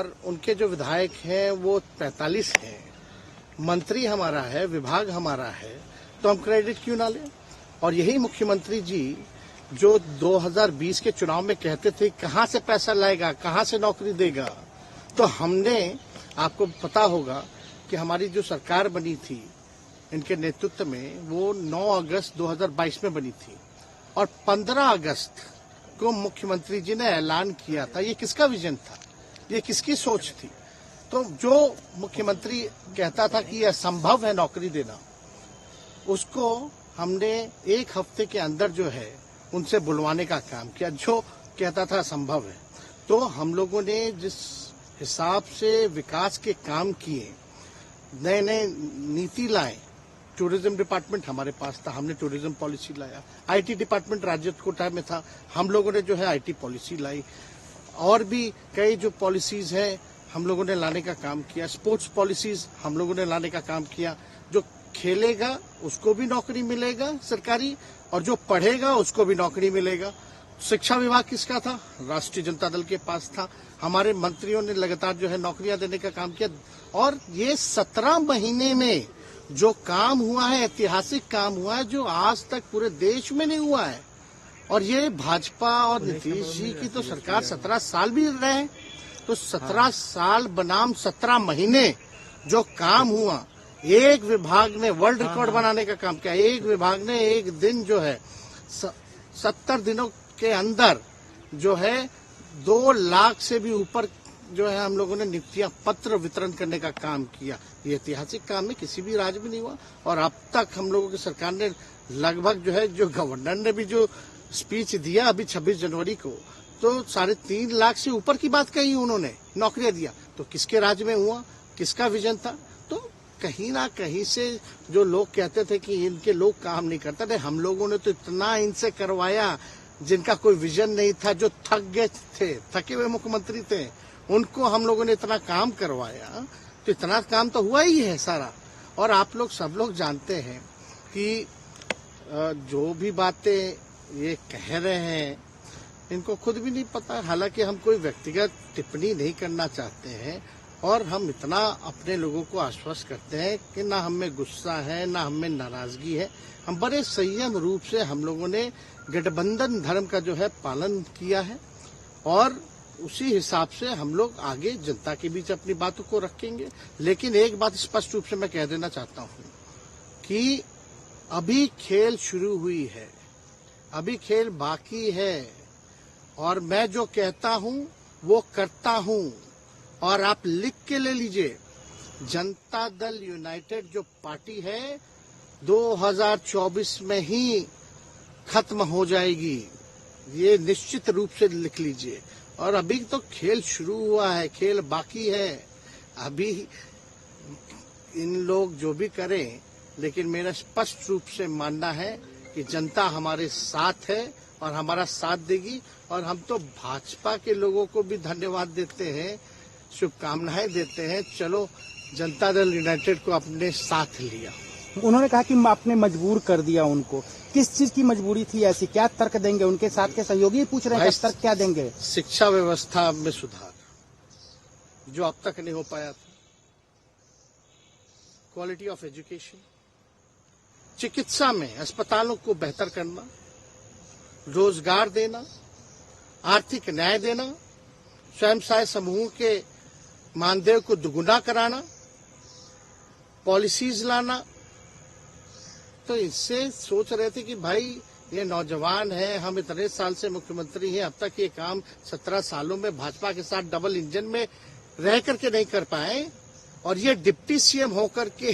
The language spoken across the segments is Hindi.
और उनके जो विधायक हैं वो 45 हैं, मंत्री हमारा है, विभाग हमारा है, तो हम क्रेडिट क्यों ना लें। और यही मुख्यमंत्री जी जो 2020 के चुनाव में कहते थे कहां से पैसा लाएगा, कहां से नौकरी देगा, तो हमने, आपको पता होगा कि हमारी जो सरकार बनी थी इनके नेतृत्व में वो 9 अगस्त 2022 में बनी थी और 15 अगस्त को मुख्यमंत्री जी ने ऐलान किया था। ये किसका विजन था, ये किसकी सोच थी। तो जो मुख्यमंत्री कहता था कि यह असंभव है नौकरी देना, उसको हमने एक हफ्ते के अंदर जो है उनसे बुलवाने का काम किया, जो कहता था असंभव है। तो हम लोगों ने जिस हिसाब से विकास के काम किए, नए नए नीति लाए, टूरिज्म डिपार्टमेंट हमारे पास था, हमने टूरिज्म पॉलिसी लाया। आईटी डिपार्टमेंट राज्य कोटा में था, हम लोगों ने जो है आईटी पॉलिसी लाई। और भी कई जो पॉलिसीज हैं हम लोगों ने लाने का काम किया। स्पोर्ट्स पॉलिसीज हम लोगों ने लाने का काम किया। जो खेलेगा उसको भी नौकरी मिलेगा सरकारी, और जो पढ़ेगा उसको भी नौकरी मिलेगा। शिक्षा विभाग किसका था, राष्ट्रीय जनता दल के पास था। हमारे मंत्रियों ने लगातार जो है नौकरियां देने का काम किया। और ये 17 महीने में जो काम हुआ है, ऐतिहासिक काम हुआ है, जो आज तक पूरे देश में नहीं हुआ है। और ये भाजपा और नीतीश जी की तो सरकार 17 साल भी रहे, तो 17 साल बनाम 17 महीने जो काम हुआ, एक विभाग ने वर्ल्ड रिकॉर्ड बनाने का काम किया। एक विभाग ने एक दिन जो है 70 दिनों के अंदर जो है 2 लाख से भी ऊपर जो है हम लोगों ने नियुक्तियां पत्र वितरण करने का काम किया। ये ऐतिहासिक काम है, किसी भी राज्य में नहीं हुआ। और अब तक हम लोगों की सरकार ने लगभग जो है, जो गवर्नर ने भी जो स्पीच दिया अभी 26 जनवरी को, तो 3.5 लाख से ऊपर की बात कही उन्होंने, नौकरियां दिया। तो किसके राज्य में हुआ, किसका विजन था। तो कहीं ना कहीं से जो लोग कहते थे कि इनके लोग काम नहीं करते थे, हम लोगों ने तो इतना इनसे करवाया जिनका कोई विजन नहीं था, जो थक गए थे, थके हुए मुख्यमंत्री थे, उनको हम लोगों ने इतना काम करवाया। तो इतना काम तो हुआ ही है सारा। और आप लोग सब लोग जानते हैं कि जो भी बातें ये कह रहे हैं इनको खुद भी नहीं पता। हालांकि हम कोई व्यक्तिगत टिप्पणी नहीं करना चाहते हैं, और हम इतना अपने लोगों को आश्वस्त करते हैं कि ना हमें गुस्सा है, ना हमें नाराजगी है। हम बड़े संयम रूप से हम लोगों ने गठबंधन धर्म का जो है पालन किया है, और उसी हिसाब से हम लोग आगे जनता के बीच अपनी बातों को रखेंगे। लेकिन एक बात स्पष्ट रूप से मैं कह देना चाहता हूं कि अभी खेल शुरू हुई है, अभी खेल बाकी है, और मैं जो कहता हूं वो करता हूं। और आप लिख के ले लीजिए, जनता दल यूनाइटेड जो पार्टी है 2024 में ही खत्म हो जाएगी, ये निश्चित रूप से लिख लीजिए। और अभी तो खेल शुरू हुआ है, खेल बाकी है। अभी इन लोग जो भी करें, लेकिन मेरा स्पष्ट रूप से मानना है कि जनता हमारे साथ है और हमारा साथ देगी। और हम तो भाजपा के लोगों को भी धन्यवाद देते हैं, शुभकामनाएं देते हैं। चलो, जनता दल यूनाइटेड को अपने साथ लिया। उन्होंने कहा कि आपने मजबूर कर दिया उनको। किस चीज की मजबूरी थी ऐसी, क्या तर्क देंगे? उनके साथ के सहयोगी पूछ रहे हैं, तर्क क्या देंगे? शिक्षा व्यवस्था में सुधार जो अब तक नहीं हो पाया था, क्वालिटी ऑफ एजुकेशन, चिकित्सा में अस्पतालों को बेहतर करना, रोजगार देना, आर्थिक न्याय देना, स्वयं सहायता समूह के मानदेय को दुगुना कराना, पॉलिसीज लाना। तो इससे सोच रहे थे कि भाई ये नौजवान है, हम इतने साल से मुख्यमंत्री हैं, अब तक ये काम 17 सालों में भाजपा के साथ डबल इंजन में रह करके नहीं कर पाए, और ये डिप्टी सीएम होकर के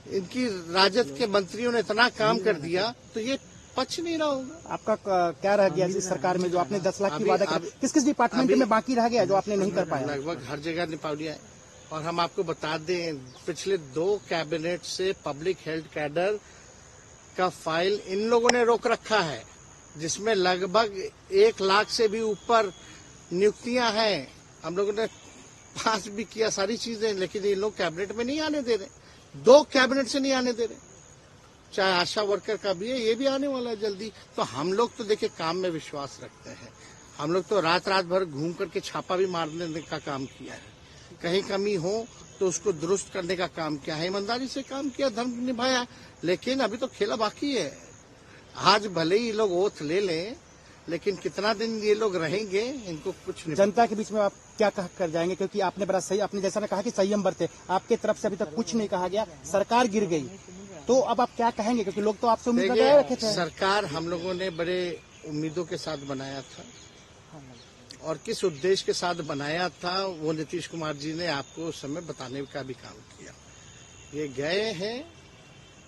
इनकी राजद के मंत्रियों ने इतना काम कर दिया, तो ये पच नहीं रहा होगा। आपका क्या रह गया इस सरकार में, जो आपने 10 लाख की वादा किया, किस किस डिपार्टमेंट में बाकी रह गया जो आपने नहीं कर पाया? लगभग हर जगह निपा लिया है। और हम आपको बता दें, पिछले 2 कैबिनेट से पब्लिक हेल्थ कैडर का फाइल इन लोगों ने रोक रखा है, जिसमें लगभग 1 लाख से भी ऊपर नियुक्तियां हैं। हम लोगों ने पास भी किया सारी चीजें, लेकिन ये लोग कैबिनेट में नहीं आने दे रहे। 2 कैबिनेट से नहीं आने दे रहे। चाहे आशा वर्कर का भी है, ये भी आने वाला है जल्दी। तो हम लोग तो देखिए काम में विश्वास रखते हैं। हम लोग तो रात रात भर घूम करके छापा भी मारने का काम किया है। कहीं कमी हो तो उसको दुरुस्त करने का काम किया है, ईमानदारी से काम किया, धर्म निभाया। लेकिन अभी तो खेला बाकी है। आज भले ही लोग ओथ ले लें, लेकिन कितना दिन ये लोग रहेंगे, इनको कुछ नहीं। जनता के बीच में आप क्या कह कर जाएंगे, क्योंकि आपने बड़ा सही, आपने जैसा ने कहा कि संयम बरते, आपके तरफ से अभी तक कुछ नहीं कहा गया, सरकार गिर गई, तो अब आप क्या कहेंगे, क्योंकि लोग तो आपसे उम्मीद लगाए रखे थे। सरकार हम लोगों ने बड़े उम्मीदों के साथ बनाया था, और किस उद्देश्य के साथ बनाया था वो नीतीश कुमार जी ने आपको उस समय बताने का भी काम किया। ये गए हैं,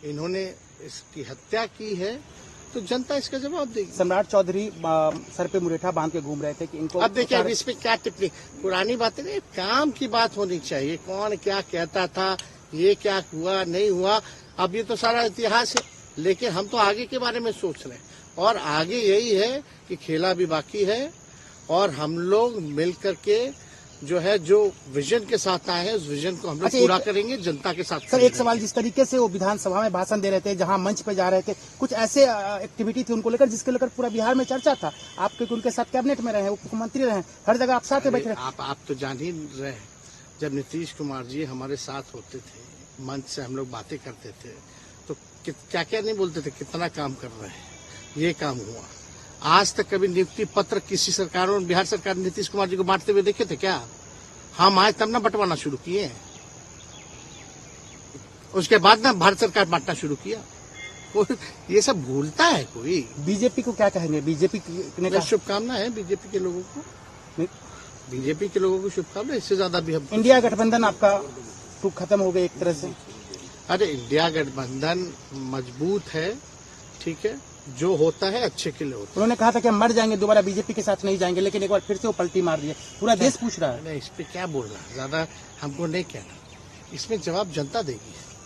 इन्होंने इसकी हत्या की है, तो जनता इसका जवाब देगी। सम्राट चौधरी सर पे मुरेठा बांध के घूम रहे थे कि इनको, अब देखिए, अब इस पे क्या टिप्पणी, पुरानी बातें नहीं, काम की बात होनी चाहिए। कौन क्या कहता था, ये क्या हुआ नहीं हुआ, अब ये तो सारा इतिहास है। लेकिन हम तो आगे के बारे में सोच रहे हैं, और आगे यही है कि खेला भी बाकी है, और हम लोग मिल करके जो है, जो विजन के साथ आए हैं, उस विजन को हम लोग पूरा करेंगे, जनता के साथ। सर एक सवाल, जिस तरीके से वो विधानसभा में भाषण दे रहे थे, जहां मंच पे जा रहे थे, कुछ ऐसे एक्टिविटी थी उनको लेकर जिसके लेकर पूरा बिहार में चर्चा था। आप क्योंकि उनके साथ कैबिनेट में रहे, मुख्यमंत्री रहे, हर जगह आप साथ बैठे रहे। आप तो जान ही रहे हैं, जब नीतीश कुमार जी हमारे साथ होते थे, मंच से हम लोग बातें करते थे, तो क्या क्या नहीं बोलते थे, कितना काम कर रहे हैं, ये काम हुआ। आज तक कभी नियुक्ति पत्र किसी सरकारों ने, बिहार सरकार ने नीतीश कुमार जी को बांटते हुए देखे थे क्या? हम आए तब ना बंटवाना शुरू किए, उसके बाद ना भारत सरकार बांटना शुरू किया। ये सब भूलता है कोई? बीजेपी को क्या कहेंगे? बीजेपी ने शुभकामना है बीजेपी के लोगों को, बीजेपी के लोगों को शुभकामना। इससे ज्यादा भी हम, इंडिया गठबंधन आपका खत्म हो गया एक तरह से। अरे इंडिया गठबंधन मजबूत है, ठीक है, जो होता है अच्छे के लिए होता है। उन्होंने कहा था कि हम मर जाएंगे, दोबारा बीजेपी के साथ नहीं जाएंगे, लेकिन एक बार फिर से वो पलटी मार दिए। पूरा देश पूछ रहा है। नहीं, इस पे क्या बोलना, ज्यादा हमको नहीं कहना, इसमें जवाब जनता देगी।